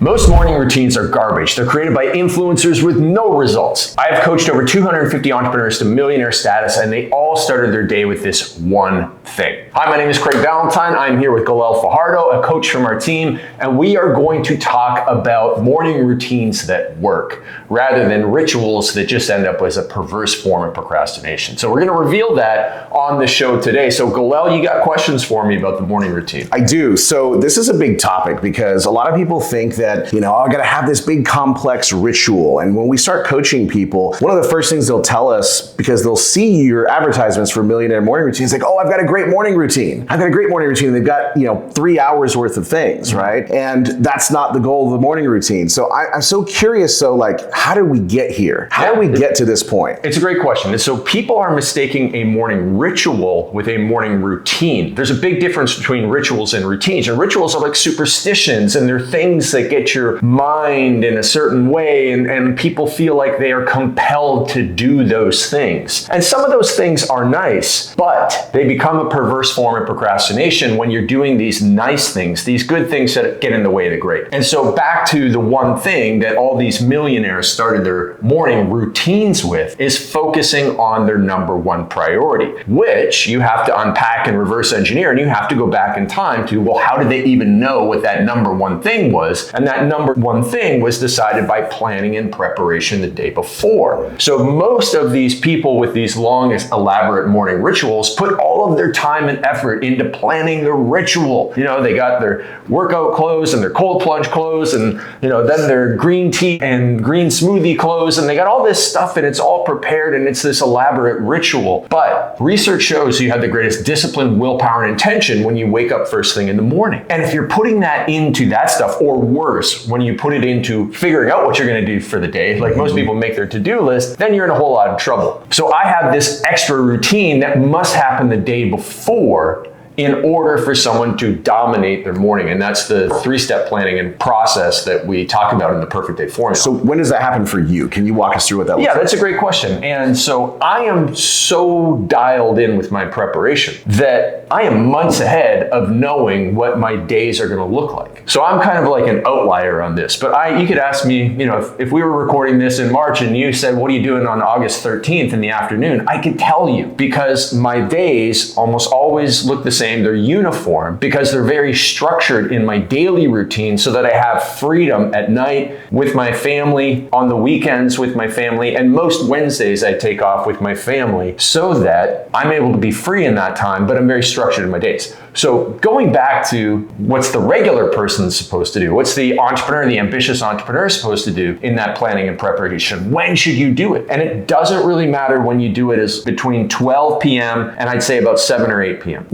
Most morning routines are garbage. They're created by influencers with no results. I have coached over 250 entrepreneurs to millionaire status, and they all started their day with this one thing. Hi, my name is Craig Valentine. I'm here with Galel, a coach from our team, and we are going to talk about morning routines that work rather than rituals that just end up as a perverse form of procrastination. So we're going to reveal that on the show today. So Galel, you got questions for me about the morning routine? I do. So this is a big topic because a lot of people think that, I got to have this big complex ritual. And when we start coaching people, one of the first things they'll tell us, because they'll see your advertisements for millionaire morning routines, like, oh, I've got a great morning routine. I've got a great morning routine. And they've got, 3 hours worth of things, right? And that's not the goal of the morning routine. So I'm so curious. So how do we get here? How do we get to this point? It's a great question. And so people are mistaking a morning ritual with a morning routine. There's a big difference between rituals and routines. And rituals are like superstitions, and they're things that get your mind in a certain way, and people feel like they are compelled to do those things. And some of those things are nice, but they become a perverse form of procrastination when you're doing these nice things, these good things that get in the way of the great. And so back to the one thing that all these millionaires started their morning routines with is focusing on their number one priority, which you have to unpack and reverse engineer, and you have to go back in time to, well, how did they even know what that number one thing was? And that number one thing was decided by planning and preparation the day before. So most of these people with these long, elaborate morning rituals put all of their time and effort into planning the ritual. They got their workout clothes and their cold plunge clothes, and then their green tea and green smoothie clothes, and they got all this stuff, and it's all prepared, and it's this elaborate ritual. But research shows you have the greatest discipline, willpower, and intention when you wake up first thing in the morning. And if you're putting that into that stuff, or worse, when you put it into figuring out what you're going to do for the day, like most people make their to-do list, then you're in a whole lot of trouble. So I have this extra routine that must happen the day before in order for someone to dominate their morning. And that's the 3-step planning and process that we talk about in the Perfect Day Formula. So when does that happen for you? Can you walk us through what that looks like? Yeah, that's a great question. And so I am so dialed in with my preparation that I am months ahead of knowing what my days are gonna look like. So I'm kind of like an outlier on this, but you could ask me, if we were recording this in March and you said, what are you doing on August 13th in the afternoon? I could tell you, because my days almost always look the same. They're uniform because they're very structured in my daily routine so that I have freedom at night with my family, on the weekends with my family, and most Wednesdays I take off with my family so that I'm able to be free in that time, but I'm very structured in my days. So going back to what's the regular person supposed to do? What's the entrepreneur, the ambitious entrepreneur supposed to do in that planning and preparation? When should you do it? And it doesn't really matter when you do it, is between 12 p.m. and I'd say about 7 or 8 p.m.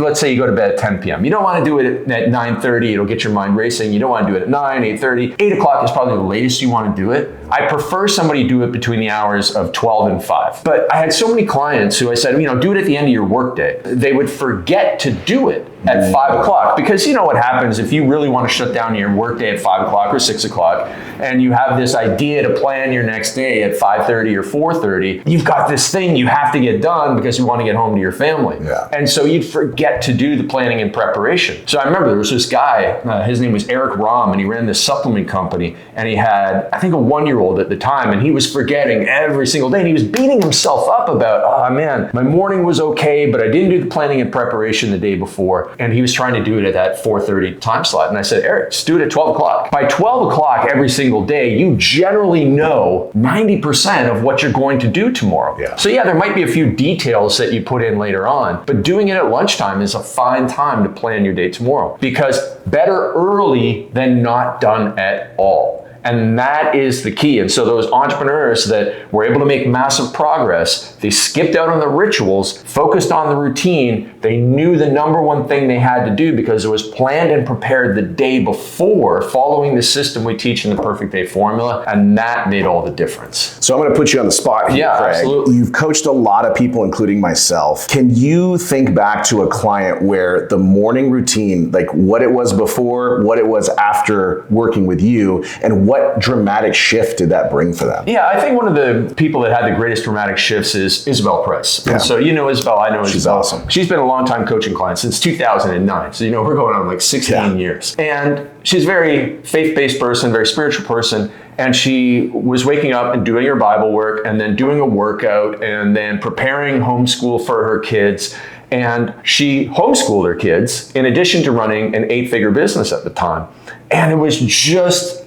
Let's say you go to bed at 10 p.m. You don't want to do it at 9:30. It'll get your mind racing. You don't want to do it at 9, 8:30. 8 o'clock is probably the latest you want to do it. I prefer somebody do it between the hours of 12 and 5. But I had so many clients who I said, do it at the end of your workday. They would forget to do it at 5 o'clock, because what happens if you really want to shut down your workday at 5 o'clock or 6 o'clock, and you have this idea to plan your next day at 5:30 or 4:30, you've got this thing you have to get done because you want to get home to your family. Yeah. And so you'd forget to do the planning and preparation. So I remember there was this guy, his name was Eric Rom, and he ran this supplement company, and he had, I think, a 1-year-old at the time, and he was forgetting every single day, and he was beating himself up about, oh man, my morning was okay, but I didn't do the planning and preparation the day before. And he was trying to do it at that 4:30 time slot. And I said, Eric, just do it at 12 o'clock. By 12 o'clock every single day, you generally know 90% of what you're going to do tomorrow. Yeah. So there might be a few details that you put in later on, but doing it at lunchtime is a fine time to plan your day tomorrow, because better early than not done at all. And that is the key. And so those entrepreneurs that were able to make massive progress, they skipped out on the rituals, focused on the routine. They knew the number one thing they had to do because it was planned and prepared the day before, following the system we teach in the Perfect Day Formula. And that made all the difference. So I'm going to put you on the spot here, Yeah, Craig. absolutely. You've coached a lot of people, including myself. Can you think back to a client where the morning routine, like what it was before, what it was after working with you, and what what dramatic shift did that bring for them? Yeah, I think one of the people that had the greatest dramatic shifts is Isabel Price. Yeah. And so, you know Isabel, I know Isabel. She's awesome. She's been a long time coaching client since 2009. So, you know, we're going on like 16 years. And she's a very faith-based person, very spiritual person. And she was waking up and doing her Bible work and then doing a workout and then preparing homeschool for her kids. And she homeschooled her kids in addition to running an 8-figure business at the time. And it was just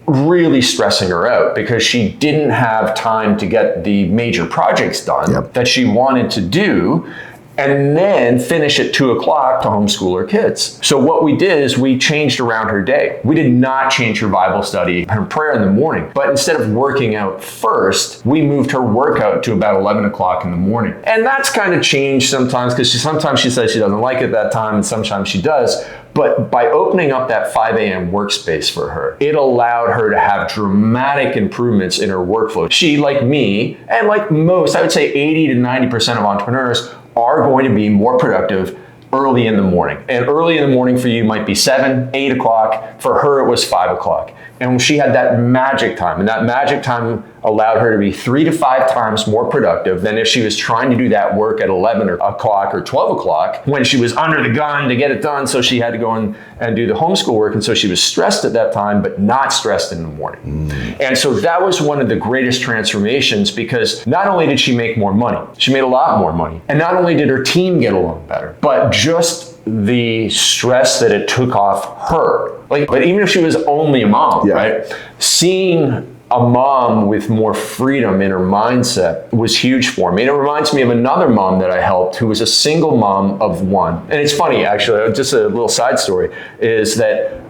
really stressing her out because she didn't have time to get the major projects done that she wanted to do, and then finish at 2 o'clock to homeschool her kids. So what we did is we changed around her day. We did not change her Bible study, her prayer in the morning, but instead of working out first, we moved her workout to about 11 o'clock in the morning. And that's kind of changed sometimes because sometimes she says she doesn't like it that time and sometimes she does. But by opening up that 5 a.m. workspace for her, it allowed her to have dramatic improvements in her workflow. She, like me, and like most, I would say 80 to 90% of entrepreneurs, are going to be more productive early in the morning. And early in the morning for you might be 7, 8 o'clock. For her, it was 5 o'clock. And she had that magic time. And that magic time allowed her to be 3 to 5 times more productive than if she was trying to do that work at 11 o'clock or 12 o'clock when she was under the gun to get it done. So she had to go in and do the homeschool work. And so she was stressed at that time, but not stressed in the morning. And so that was one of the greatest transformations because not only did she make more money, she made a lot more money. And not only did her team get along better, but just the stress that it took off her. But even if she was only a mom, right? Seeing a mom with more freedom in her mindset was huge for me. And it reminds me of another mom that I helped who was a single mom of 1. And it's funny, actually, just a little side story, is that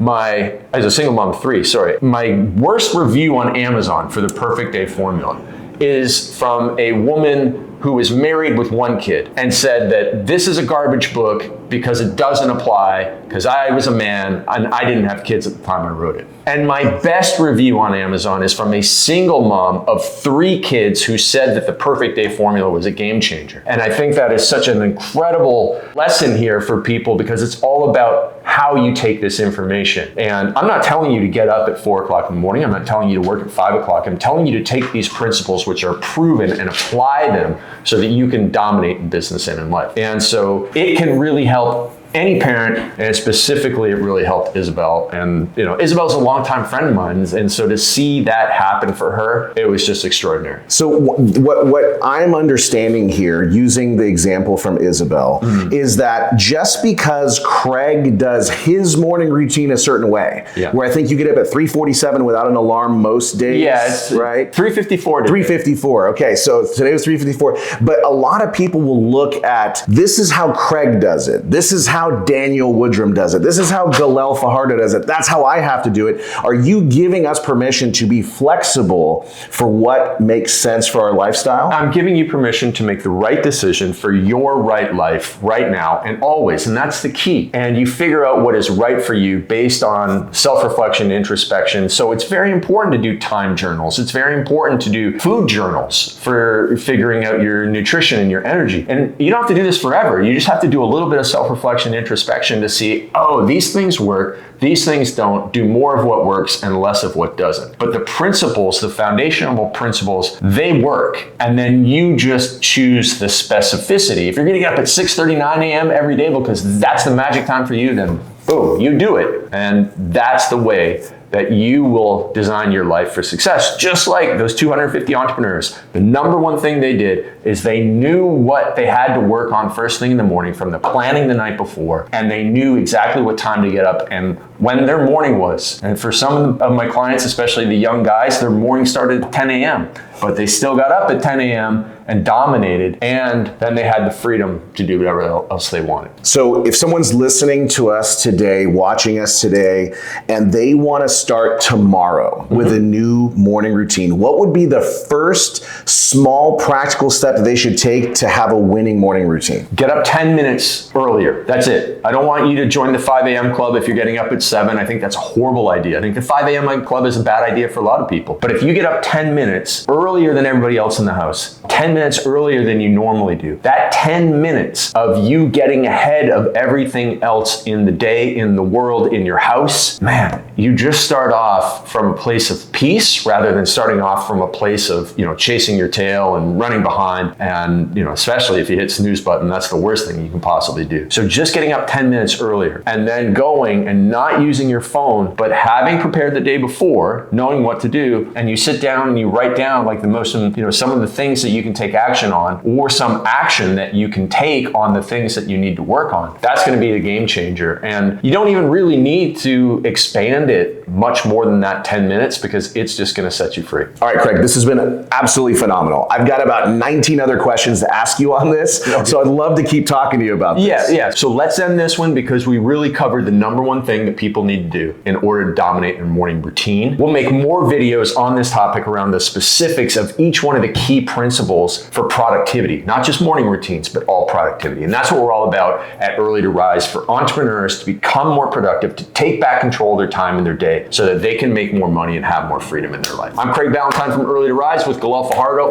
as a single mom of 3, my worst review on Amazon for the Perfect Day formula is from a woman who was married with 1 kid and said that this is a garbage book because it doesn't apply because I was a man and I didn't have kids at the time I wrote it. And my best review on Amazon is from a single mom of 3 kids who said that the Perfect Day formula was a game changer. And I think that is such an incredible lesson here for people because it's all about how you take this information. And I'm not telling you to get up at 4 o'clock in the morning. I'm not telling you to work at 5 o'clock. I'm telling you to take these principles which are proven and apply them so that you can dominate in business and in life. And so it can really help any parent, and specifically it really helped Isabel. And you know, Isabel's a longtime friend of mine, and so to see that happen for her, it was just extraordinary. So what I'm understanding here, using the example from Isabel, is that just because Craig does his morning routine a certain way, where I think you get up at 3:47 without an alarm most days, it's right? 3:54. 3:54. Okay, so today was 3:54. But a lot of people will look at, this is how Craig does it. This is how Daniel Woodrum does it. This is how Galel Fajardo does it. That's how I have to do it. Are you giving us permission to be flexible for what makes sense for our lifestyle? I'm giving you permission to make the right decision for your right life right now and always. And that's the key. And you figure out what is right for you based on self-reflection, introspection. So it's very important to do time journals. It's very important to do food journals for figuring out your nutrition and your energy. And you don't have to do this forever. You just have to do a little bit of self-reflection, introspection to see, oh, these things work, these things don't. Do more of what works and less of what doesn't. But the principles, the foundational principles, they work. And then you just choose the specificity. If you're going to get up at 6:39 a.m. every day because that's the magic time for you, then boom, you do it. And that's the way that you will design your life for success. Just like those 250 entrepreneurs, the number one thing they did is they knew what they had to work on first thing in the morning from the planning the night before, and they knew exactly what time to get up and when their morning was. And for some of my clients, especially the young guys, their morning started at 10 a.m., but they still got up at 10 a.m. and dominated, and then they had the freedom to do whatever else they wanted. So if someone's listening to us today, watching us today, and they want to start tomorrow with a new morning routine, what would be the first small practical step that they should take to have a winning morning routine? Get up 10 minutes earlier. That's it. I don't want you to join the 5 a.m. club if you're getting up at 7. I think that's a horrible idea. I think the 5 a.m. club is a bad idea for a lot of people. But if you get up 10 minutes earlier than everybody else in the house, 10 minutes earlier than you normally do, that 10 minutes of you getting ahead of everything else in the day, in the world, in your house, man, you just start off from a place of peace rather than starting off from a place of, chasing your tail and running behind. And, especially if you hit snooze button, that's the worst thing you can possibly do. So just getting up 10 minutes earlier and then going and not using your phone, but having prepared the day before, knowing what to do, and you sit down and you write down like some of the things that you can take action on, or some action that you can take on the things that you need to work on. That's going to be the game changer. And you don't even really need to expand it much more than that 10 minutes because it's just going to set you free. All right, Craig, this has been absolutely phenomenal. I've got about 19 other questions to ask you on this, okay. So I'd love to keep talking to you about this. Yeah. So let's end this one because we really covered the number one thing that people need to do in order to dominate their morning routine. We'll make more videos on this topic around the specifics of each one of the key principles for productivity, not just morning routines, but all productivity. And that's what we're all about at Early to Rise, for entrepreneurs to become more productive, to take back control of their time and their day so that they can make more money and have more freedom in their life. I'm Craig Ballantyne from Early to Rise with Galel,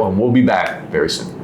and we'll be back very soon.